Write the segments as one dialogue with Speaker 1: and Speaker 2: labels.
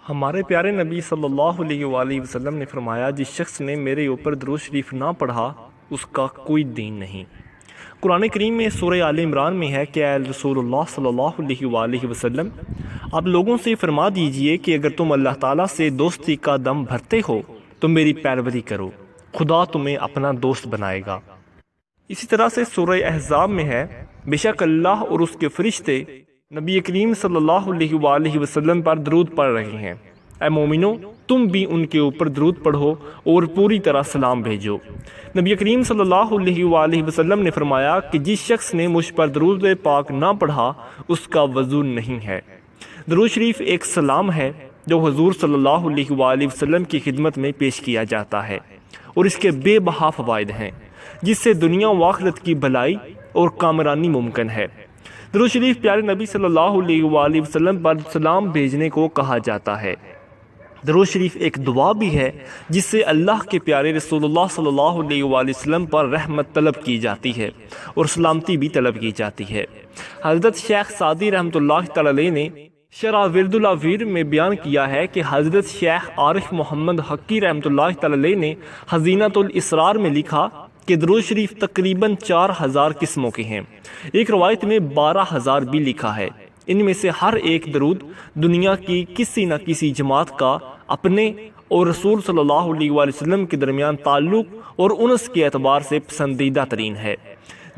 Speaker 1: ہمارے پیارے نبی صلی اللہ علیہ وآلہ وسلم نے فرمایا، جس شخص نے میرے اوپر درود شریف نہ پڑھا اس کا کوئی دین نہیں۔ قرآن کریم میں سورہ آل عمران میں ہے کہ اے رسول اللہ صلی اللہ علیہ وآلہ وسلم، آپ لوگوں سے فرما دیجئے کہ اگر تم اللہ تعالیٰ سے دوستی کا دم بھرتے ہو تو میری پیروی کرو، خدا تمہیں اپنا دوست بنائے گا۔ اسی طرح سے سورہ احزاب میں ہے، بے شک اللہ اور اس کے فرشتے نبی کریم صلی اللہ علیہ وآلہ وسلم پر درود پڑھ رہے ہیں، اے مومنو تم بھی ان کے اوپر درود پڑھو اور پوری طرح سلام بھیجو۔ نبی کریم صلی اللہ علیہ وآلہ وسلم نے فرمایا کہ جس شخص نے مجھ پر درود پاک نہ پڑھا اس کا وضو نہیں ہے۔ درود شریف ایک سلام ہے جو حضور صلی اللہ علیہ وآلہ وسلم کی خدمت میں پیش کیا جاتا ہے، اور اس کے بے بہا فوائد ہیں جس سے دنیا و آخرت کی بھلائی اور کامرانی ممکن ہے۔ درود شریف پیارے نبی صلی اللہ علیہ وآلہ وسلم پر سلام بھیجنے کو کہا جاتا ہے۔ درود شریف ایک دعا بھی ہے جس سے اللہ کے پیارے رسول اللہ صلی اللہ علیہ وآلہ وسلم پر رحمت طلب کی جاتی ہے اور سلامتی بھی طلب کی جاتی ہے۔ حضرت شیخ سعدی رحمۃ اللہ تعالی نے شرح ورد العویر میں بیان کیا ہے کہ حضرت شیخ عارف محمد حقی رحمۃ اللہ تعالی نے حزینۃ الاسرار میں لکھا کہ درود شریف تقریباً 4000 قسموں کے ہیں، ایک روایت میں 12000 بھی لکھا ہے۔ ان میں سے ہر ایک درود دنیا کی کسی نہ کسی جماعت کا اپنے اور رسول صلی اللہ علیہ وآلہ وسلم کے درمیان تعلق اور انس کے اعتبار سے پسندیدہ ترین ہے۔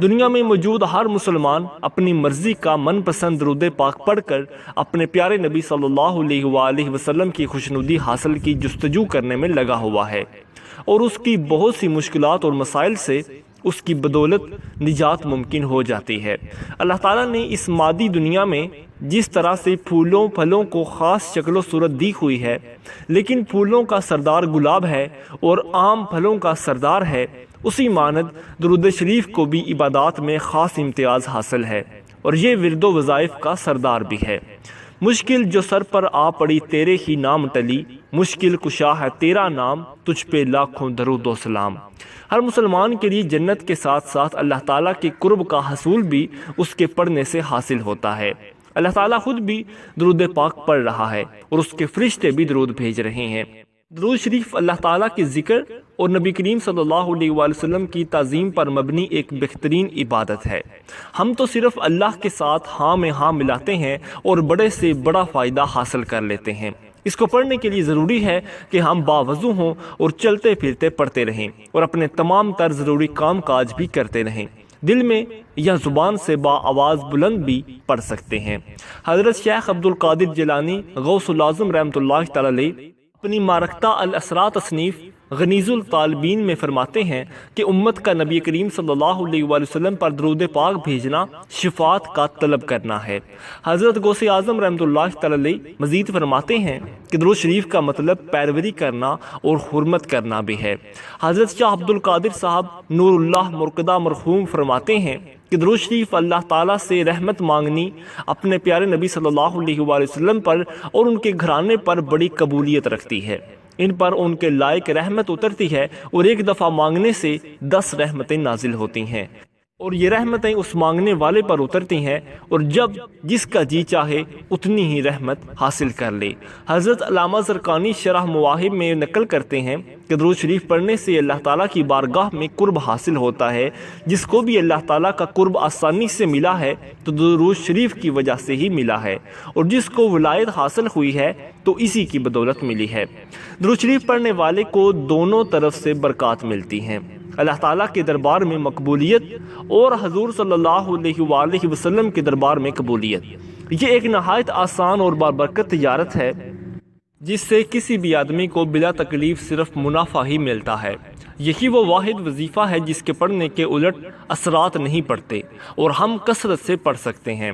Speaker 1: دنیا میں موجود ہر مسلمان اپنی مرضی کا من پسند درود پاک پڑھ کر اپنے پیارے نبی صلی اللہ علیہ وآلہ وسلم کی خوشنودی حاصل کی جستجو کرنے میں لگا ہوا ہے، اور اس کی بہت سی مشکلات اور مسائل سے اس کی بدولت نجات ممکن ہو جاتی ہے۔ اللہ تعالیٰ نے اس مادی دنیا میں جس طرح سے پھولوں پھلوں کو خاص شکل و صورت دی ہوئی ہے، لیکن پھولوں کا سردار گلاب ہے اور عام پھلوں کا سردار ہے، اسی مانند درود شریف کو بھی عبادات میں خاص امتیاز حاصل ہے، اور یہ ورد و وظائف کا سردار بھی ہے۔ مشکل جو سر پر آ پڑی تیرے ہی نام ٹلی، مشکل کشا ہے تیرا نام، تجھ پہ لاکھوں درود و سلام۔ ہر مسلمان کے لیے جنت کے ساتھ ساتھ اللہ تعالیٰ کے قرب کا حصول بھی اس کے پڑھنے سے حاصل ہوتا ہے۔ اللہ تعالیٰ خود بھی درود پاک پڑھ رہا ہے اور اس کے فرشتے بھی درود بھیج رہے ہیں۔ درود شریف اللہ تعالیٰ کے ذکر اور نبی کریم صلی اللہ علیہ وآلہ وسلم کی تعظیم پر مبنی ایک بہترین عبادت ہے۔ ہم تو صرف اللہ کے ساتھ ہاں میں ہاں ملاتے ہیں اور بڑے سے بڑا فائدہ حاصل کر لیتے ہیں۔ اس کو پڑھنے کے لیے ضروری ہے کہ ہم باوضو ہوں اور چلتے پھرتے پڑھتے رہیں اور اپنے تمام تر ضروری کام کاج بھی کرتے رہیں۔ دل میں یا زبان سے با آواز بلند بھی پڑھ سکتے ہیں۔ حضرت شیخ عبد القادر جیلانی غوث العظم رحمۃ اللہ تعالی اپنی مارکتہ الاسرار تصنیف غنیز الطالبین میں فرماتے ہیں کہ امت کا نبی کریم صلی اللہ علیہ وآلہ وسلم پر درود پاک بھیجنا شفاعت کا طلب کرنا ہے۔ حضرت غوث اعظم رحمۃ اللہ تعالی مزید فرماتے ہیں کہ درود شریف کا مطلب پیروی کرنا اور حرمت کرنا بھی ہے۔ حضرت شاہ عبد القادر صاحب نور اللہ مرقدہ مرحوم فرماتے ہیں کہ درود شریف اللہ تعالیٰ سے رحمت مانگنی اپنے پیارے نبی صلی اللہ علیہ وآلہ وسلم پر اور ان کے گھرانے پر بڑی قبولیت رکھتی ہے۔ ان پر ان کے لائق رحمت اترتی ہے اور ایک دفعہ مانگنے سے 10 رحمتیں نازل ہوتی ہیں، اور یہ رحمتیں اس مانگنے والے پر اترتی ہیں، اور جب جس کا جی چاہے اتنی ہی رحمت حاصل کر لے۔ حضرت علامہ زرقانی شرح مواہب میں نقل کرتے ہیں کہ درود شریف پڑھنے سے اللہ تعالیٰ کی بارگاہ میں قرب حاصل ہوتا ہے۔ جس کو بھی اللہ تعالیٰ کا قرب آسانی سے ملا ہے تو درود شریف کی وجہ سے ہی ملا ہے، اور جس کو ولایت حاصل ہوئی ہے تو اسی کی بدولت ملی ہے۔ درود شریف پڑھنے والے کو دونوں طرف سے برکات ملتی ہیں، اللہ تعالیٰ کے دربار میں مقبولیت اور حضور صلی اللہ علیہ وآلہ وسلم کے دربار میں قبولیت۔ یہ ایک نہایت آسان اور بابرکت تجارت ہے جس سے کسی بھی آدمی کو بلا تکلیف صرف منافع ہی ملتا ہے۔ یہی وہ واحد وظیفہ ہے جس کے پڑھنے کے الٹ اثرات نہیں پڑتے اور ہم کثرت سے پڑھ سکتے ہیں۔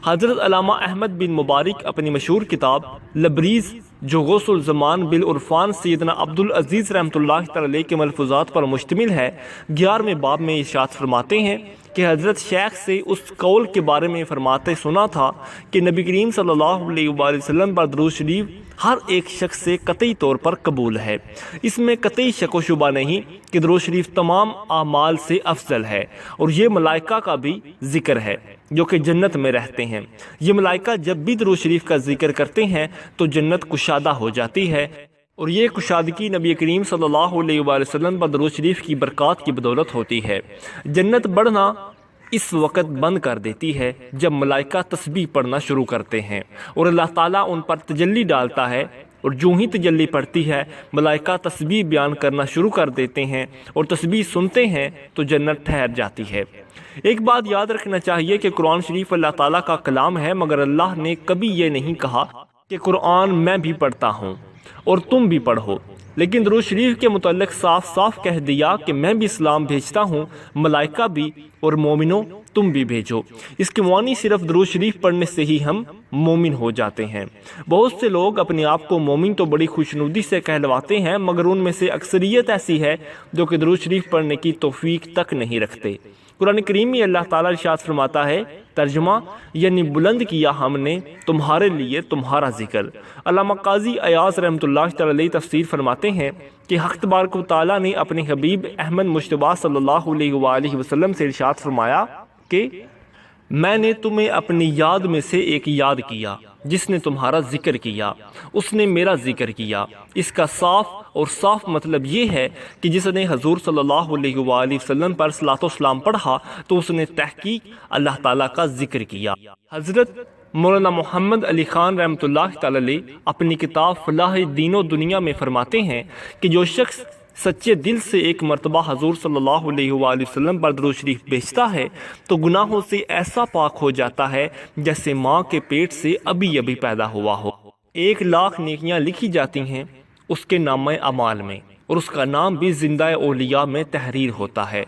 Speaker 1: حضرت علامہ احمد بن مبارک اپنی مشہور کتاب لبریز جو غوث الزمان بالعرفان سیدنا عبدالعزیز رحمۃ اللہ تعالی کے ملفوظات پر مشتمل ہے، 11ویں باب میں ارشاد فرماتے ہیں کہ حضرت شیخ سے اس قول کے بارے میں فرماتے سنا تھا کہ نبی کریم صلی اللہ علیہ وآلہ وسلم پر درود شریف ہر ایک شخص سے قطعی طور پر قبول ہے۔ اس میں قطعی شک و شبہ نہیں کہ درود شریف تمام اعمال سے افضل ہے، اور یہ ملائکہ کا بھی ذکر ہے۔ جو کہ جنت میں رہتے ہیں۔ یہ ملائکہ جب بھی درود شریف کا ذکر کرتے ہیں تو جنت کشادہ ہو جاتی ہے، اور یہ کشادگی نبی کریم صلی اللہ علیہ وآلہ وسلم پر درود شریف کی برکات کی بدولت ہوتی ہے۔ جنت بڑھنا اس وقت بند کر دیتی ہے جب ملائکہ تسبیح پڑھنا شروع کرتے ہیں اور اللہ تعالیٰ ان پر تجلی ڈالتا ہے، اور جو ہی تجلی پڑتی ہے ملائکہ تسبیح بیان کرنا شروع کر دیتے ہیں اور تسبیح سنتے ہیں تو جنت ٹھہر جاتی ہے۔ ایک بات یاد رکھنا چاہیے کہ قرآن شریف اللہ تعالیٰ کا کلام ہے، مگر اللہ نے کبھی یہ نہیں کہا کہ قرآن میں بھی پڑھتا ہوں اور تم بھی پڑھو، لیکن درود شریف کے متعلق صاف صاف کہہ دیا کہ میں بھی اسلام بھیجتا ہوں، ملائکہ بھی، اور مومنوں تم بھی بھیجو۔ اس کے معنی صرف درود شریف پڑھنے سے ہی ہم مومن ہو جاتے ہیں۔ بہت سے لوگ اپنے آپ کو مومن تو بڑی خوشنودی سے کہلواتے ہیں، مگر ان میں سے اکثریت ایسی ہے جو کہ درود شریف پڑھنے کی توفیق تک نہیں رکھتے۔ قرآن کریم میں اللہ تعالیٰ ارشاد فرماتا ہے، ترجمہ یعنی بلند کیا ہم نے تمہارے لیے تمہارا ذکر۔ علامہ قاضی ایاز رحمۃ اللہ تعالی علیہ تفسیر فرماتے ہیں کہ حق تبارک و تعالیٰ نے اپنے حبیب احمد مجتبیٰ صلی اللہ علیہ وآلہ وسلم سے ارشاد فرمایا کہ میں نے تمہیں اپنی یاد میں سے ایک یاد کیا، جس نے تمہارا ذکر کیا اس نے میرا ذکر کیا۔ اس کا صاف اور صاف مطلب یہ ہے کہ جس نے حضور صلی اللہ علیہ وآلہ وسلم پر صلاۃ و سلام پڑھا تو اس نے تحقیق اللہ تعالیٰ کا ذکر کیا۔ حضرت مولانا محمد علی خان رحمۃ اللہ تعالی علیہ اپنی کتاب فلاح دین و دنیا میں فرماتے ہیں کہ جو شخص سچے دل سے ایک مرتبہ حضور صلی اللہ علیہ وآلہ وسلم پر درود شریف بھیجتا ہے تو گناہوں سے ایسا پاک ہو جاتا ہے جیسے ماں کے پیٹ سے ابھی ابھی پیدا ہوا ہو۔ 1,00,000 نیکیاں لکھی جاتی ہیں اس کے نامہ اعمال میں، اور اس کا نام بھی زندہ اولیاء میں تحریر ہوتا ہے۔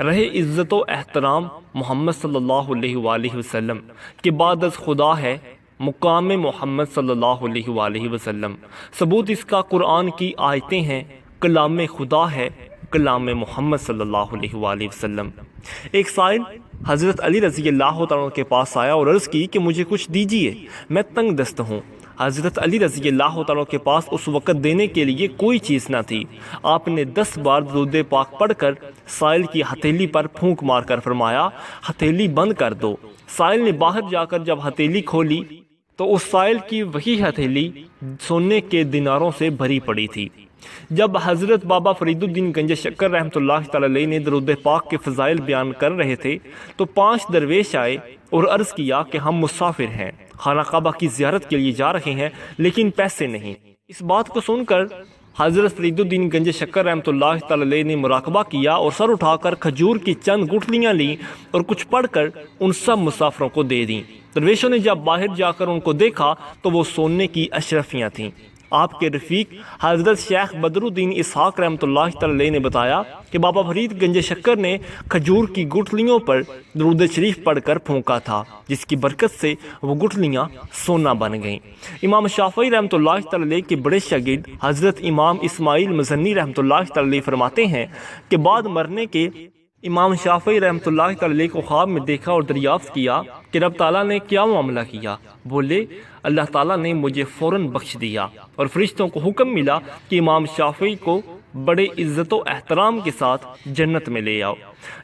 Speaker 1: رہے عزت و احترام محمد صلی اللہ علیہ وآلہ وسلم کے بعد از خدا ہے مقام محمد صلی اللہ علیہ وآلہ وسلم۔ ثبوت اس کا قرآن کی آیتیں ہیں، کلام خدا ہے کلام محمد صلی اللہ علیہ وآلہ وسلم۔ ایک سائل حضرت علی رضی اللہ تعالیٰ کے پاس آیا اور عرض کی کہ مجھے کچھ دیجیے، میں تنگ دست ہوں۔ حضرت علی رضی اللہ تعالیٰ کے پاس اس وقت دینے کے لیے کوئی چیز نہ تھی۔ آپ نے 10 بار درود پاک پڑھ کر سائل کی ہتھیلی پر پھونک مار کر فرمایا، ہتھیلی بند کر دو۔ سائل نے باہر جا کر جب ہتھیلی کھولی تو اس سائل کی وہی ہتھیلی سونے کے دیناروں سے بھری پڑی تھی۔ جب حضرت بابا فرید الدین گنج شکر رحمۃ اللہ تعالی علیہ نے درود پاک کے فضائل بیان کر رہے تھے تو 5 درویش آئے اور عرض کیا کہ ہم مسافر ہیں، خانہ کعبہ کی زیارت کے لیے جا رہے ہیں لیکن پیسے نہیں۔ اس بات کو سن کر حضرت فرید الدین گنج شکر رحمۃ اللہ تعالی علیہ نے مراقبہ کیا اور سر اٹھا کر کھجور کی چند گٹھلیاں لیں اور کچھ پڑھ کر ان سب مسافروں کو دے دیں۔ درویشوں نے جب باہر جا کر ان کو دیکھا تو وہ سونے کی اشرفیاں تھیں۔ آپ کے رفیق حضرت شیخ بدر الدین اسحاق رحمۃ اللہ تعالی علیہ نے بتایا کہ بابا فرید گنج شکر نے کھجور کی گٹھلیوں پر درود شریف پڑھ کر پھونکا تھا، جس کی برکت سے وہ گٹھلیاں سونا بن گئیں۔ امام شافعی رحمۃ اللہ تعالی علیہ کے بڑے شاگرد حضرت امام اسماعیل مزنی رحمۃ اللہ تعالی علیہ فرماتے ہیں کہ بعد مرنے کے امام شافعی رحمۃ اللہ تعالی علیہ کو خواب میں دیکھا اور دریافت کیا کہ رب تعالیٰ نے کیا معاملہ کیا؟ بولے، اللہ تعالیٰ نے مجھے فوراً بخش دیا، اور فرشتوں کو حکم ملا کہ امام شافعی کو بڑے عزت و احترام کے ساتھ جنت میں لے آؤ۔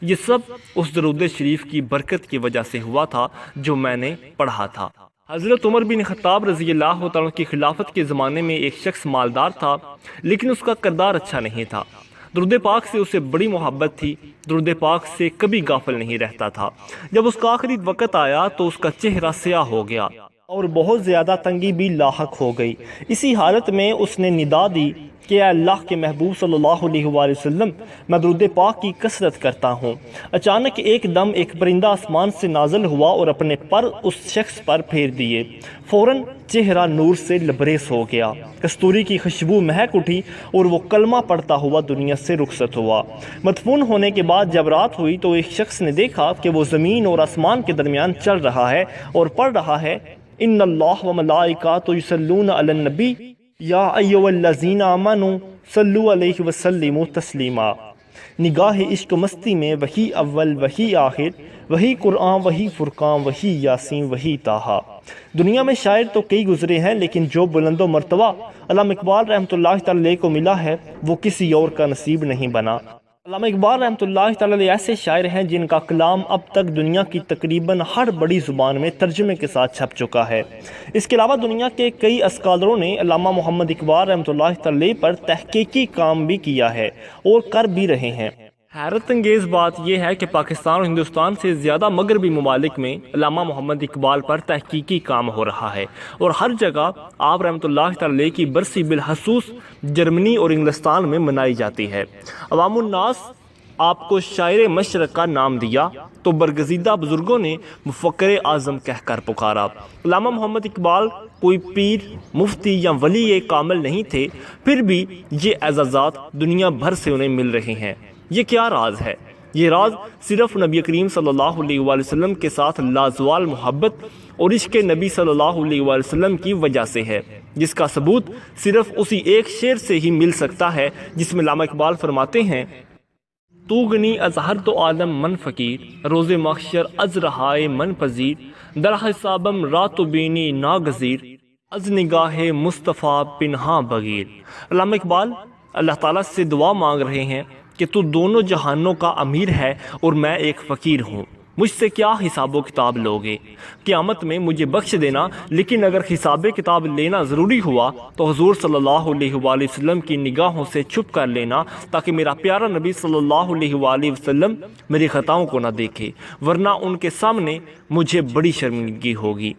Speaker 1: یہ سب اس درود شریف کی برکت کی وجہ سے ہوا تھا جو میں نے پڑھا تھا۔ حضرت عمر بن خطاب رضی اللہ تعالیٰ کی خلافت کے زمانے میں ایک شخص مالدار تھا لیکن اس کا کردار اچھا نہیں تھا۔ درود پاک سے اسے بڑی محبت تھی، درود پاک سے کبھی غافل نہیں رہتا تھا۔ جب اس کا آخری وقت آیا تو اس کا چہرہ سیاہ ہو گیا اور بہت زیادہ تنگی بھی لاحق ہو گئی۔ اسی حالت میں اس نے ندا دی کہ اے اللہ کے محبوب صلی اللہ علیہ وآلہ وسلم، میں درود پاک کی کثرت کرتا ہوں۔ اچانک ایک دم ایک پرندہ آسمان سے نازل ہوا اور اپنے پر اس شخص پر پھیر دیے۔ فوراً چہرہ نور سے لبریز ہو گیا، کستوری کی خوشبو مہک اٹھی اور وہ کلمہ پڑھتا ہوا دنیا سے رخصت ہوا۔ مدفون ہونے کے بعد جب رات ہوئی تو ایک شخص نے دیکھا کہ وہ زمین اور آسمان کے درمیان چل رہا ہے اور پڑھ رہا ہے، ان اللہ و ملائکۃہ یصلون علی النبی یا ایھا الذین آمنوا صلوا علیہ وسلموا تسلیما۔ نگاہ عشق و مستی میں وہی اول وہی آخر، وہی قرآن وہی فرقان وہی یاسین وہی طٰہٰ۔ دنیا میں شاعر تو کئی گزرے ہیں لیکن جو بلند و مرتبہ علامہ اقبال رحمۃ اللہ تعالی علیہ کو ملا ہے وہ کسی اور کا نصیب نہیں بنا۔ علامہ اقبال رحمۃ اللہ تعالی علیہ ایسے شاعر ہیں جن کا کلام اب تک دنیا کی تقریباً ہر بڑی زبان میں ترجمے کے ساتھ چھپ چکا ہے۔ اس کے علاوہ دنیا کے کئی اسکالروں نے علامہ محمد اقبال رحمۃ اللہ تعالی علیہ پر تحقیقی کام بھی کیا ہے اور کر بھی رہے ہیں۔ حیرت انگیز بات یہ ہے کہ پاکستان اور ہندوستان سے زیادہ مغربی ممالک میں علامہ محمد اقبال پر تحقیقی کام ہو رہا ہے، اور ہر جگہ آپ رحمۃ اللہ تعالی کی برسی بالخصوص جرمنی اور انگلستان میں منائی جاتی ہے۔ عوام الناس آپ کو شاعر مشرق کا نام دیا تو برگزیدہ بزرگوں نے مفکر اعظم کہہ کر پکارا۔ علامہ محمد اقبال کوئی پیر، مفتی یا ولی کامل نہیں تھے، پھر بھی یہ اعزازات دنیا بھر سے انہیں مل رہے ہیں۔ یہ کیا راز ہے؟ یہ راز صرف نبی کریم صلی اللہ علیہ وآلہ وسلم کے ساتھ لازوال محبت اور عشق نبی صلی اللہ علیہ وآلہ وسلم کی وجہ سے ہے، جس کا ثبوت صرف اسی ایک شعر سے ہی مل سکتا ہے جس میں علامہ اقبال فرماتے ہیں: تو غنی از ہر دو عالم من فقیر، روز محشر از رہائے من پذیر، در حسابم رات و بینی ناگزیر، از نگاہ مصطفیٰ پنہاں بغیر۔ علامہ اقبال اللہ تعالیٰ سے دعا مانگ رہے ہیں کہ تو دونوں جہانوں کا امیر ہے اور میں ایک فقیر ہوں، مجھ سے کیا حساب و کتاب لوگے؟ قیامت میں مجھے بخش دینا، لیکن اگر حساب کتاب لینا ضروری ہوا تو حضور صلی اللہ علیہ وآلہ وسلم کی نگاہوں سے چھپ کر لینا، تاکہ میرا پیارا نبی صلی اللہ علیہ وآلہ وسلم میری خطاؤں کو نہ دیکھے، ورنہ ان کے سامنے مجھے بڑی شرمندگی ہوگی۔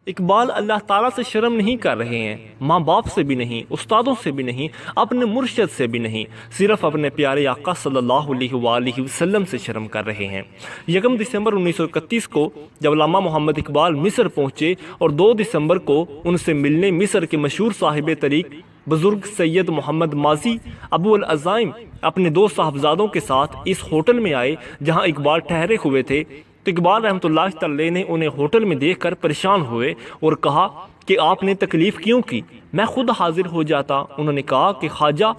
Speaker 1: اقبال اللہ تعالیٰ سے شرم نہیں کر رہے ہیں، ماں باپ سے بھی نہیں، استادوں سے بھی نہیں، اپنے مرشد سے بھی نہیں، صرف اپنے پیارے آقا صلی اللہ علیہ وآلہ وسلم سے شرم کر رہے ہیں۔ 1 دسمبر 1931 کو جب علامہ محمد اقبال مصر پہنچے اور 2 دسمبر کو ان سے ملنے مصر کے مشہور صاحب طریق بزرگ سید محمد ماضی ابو العزائم اپنے 2 صاحبزادوں کے ساتھ اس ہوٹل میں آئے جہاں اقبال ٹھہرے ہوئے تھے، تو اقبال رحمۃ اللہ تعالی نے انہیں ہوٹل میں دیکھ کر پریشان ہوئے اور کہا کہ آپ نے تکلیف کیوں کی؟ میں خود حاضر ہو جاتا۔ انہوں نے کہا کہ خواجہ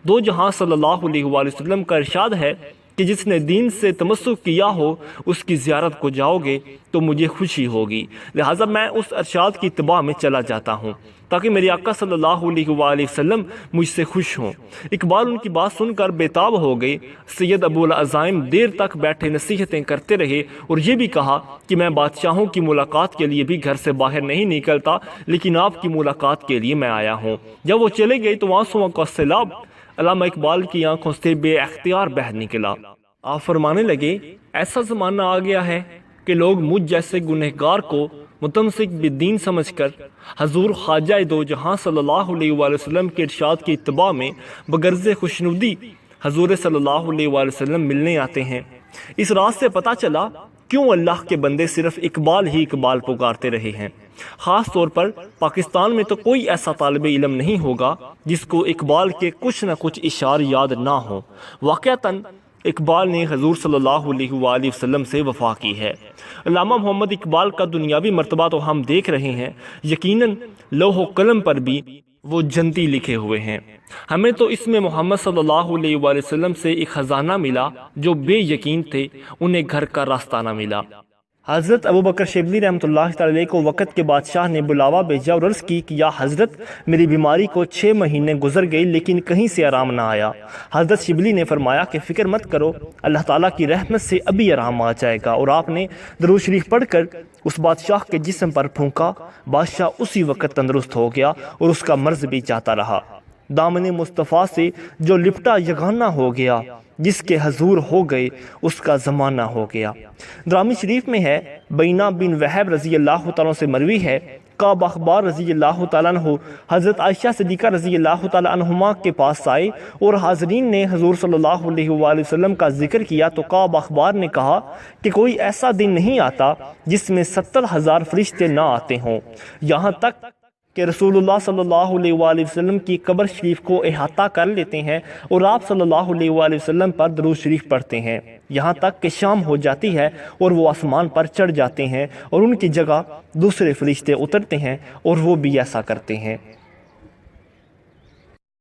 Speaker 1: دو جہاں صلی اللہ علیہ وآلہ وسلم کا ارشاد ہے کہ جس نے دین سے تمسک کیا ہو اس کی زیارت کو جاؤ گے تو مجھے خوشی ہوگی، لہٰذا میں اس ارشاد کی اتباع میں چلا جاتا ہوں تاکہ میرے آقا صلی اللہ علیہ وآلہ وسلم مجھ سے خوش ہوں۔ اقبال ان کی بات سن کر بےتاب ہو گئے۔ سید ابو العزائم دیر تک بیٹھے نصیحتیں کرتے رہے اور یہ بھی کہا کہ میں بادشاہوں کی ملاقات کے لیے بھی گھر سے باہر نہیں نکلتا، لیکن آپ کی ملاقات کے لیے میں آیا ہوں۔ جب وہ چلے گئے تو آنسوؤں کا سیلاب علامہ اقبال کی آنکھوں سے بے اختیار بہہ نکلا۔ آپ فرمانے لگے، ایسا زمانہ آ گیا ہے کہ لوگ مجھ جیسے گنہگار کو متمسک بالدین سمجھ کر حضور خواجہ دو جہاں صلی اللہ علیہ وآلہ وسلم کے ارشاد کی اتباع میں بغرض خوشنودی حضور صلی اللہ علیہ وآلہ وسلم ملنے آتے ہیں۔ اس راز سے پتہ چلا کیوں اللہ کے بندے صرف اقبال ہی اقبال پکارتے رہے ہیں۔ خاص طور پر پاکستان میں تو کوئی ایسا طالب علم نہیں ہوگا جس کو اقبال کے کچھ نہ کچھ اشعار یاد نہ ہوں۔ واقعتاً اقبال نے حضور صلی اللہ علیہ وآلہ وسلم سے وفا کی ہے۔ علامہ محمد اقبال کا دنیاوی مرتبہ تو ہم دیکھ رہے ہیں، یقیناً لوح و قلم پر بھی وہ جنتی لکھے ہوئے ہیں۔ ہمیں تو اس میں محمد صلی اللہ علیہ وآلہ وسلم سے ایک خزانہ ملا، جو بے یقین تھے انہیں گھر کا راستہ نہ ملا۔ حضرت ابوبکر شبلی رحمۃ اللہ تعالی کو وقت کے بادشاہ نے بلاوا بھیجا اور عرض کی کہ یا حضرت میری بیماری کو 6 مہینے گزر گئی لیکن کہیں سے آرام نہ آیا۔ حضرت شبلی نے فرمایا کہ فکر مت کرو، اللہ تعالیٰ کی رحمت سے ابھی آرام آ جائے گا، اور آپ نے درود شریف پڑھ کر اس بادشاہ کے جسم پر پھونکا۔ بادشاہ اسی وقت تندرست ہو گیا اور اس کا مرض بھی جاتا رہا۔ دامن مصطفیٰ سے جو لپٹا یگانہ ہو گیا، جس کے حضور ہو گئے اس کا زمانہ ہو گیا۔ درامی شریف میں ہے، بینہ بن وہب رضی اللہ تعالیٰ سے مروی ہے، کعب اخبار رضی اللہ تعالیٰ عنہ حضرت عائشہ صدیقہ رضی اللہ تعالیٰ عنہما کے پاس آئے اور حاضرین نے حضور صلی اللہ علیہ وآلہ وسلم کا ذکر کیا تو کعب اخبار نے کہا کہ کوئی ایسا دن نہیں آتا جس میں 70,000 فرشتے نہ آتے ہوں، یہاں تک کہ رسول اللہ صلی اللہ علیہ وآلہ وسلم کی قبر شریف کو احاطہ کر لیتے ہیں اور آپ صلی اللہ علیہ وآلہ وسلم پر درود شریف پڑھتے ہیں، یہاں تک کہ شام ہو جاتی ہے اور وہ آسمان پر چڑھ جاتے ہیں اور ان کی جگہ دوسرے فرشتے اترتے ہیں اور وہ بھی ایسا کرتے ہیں۔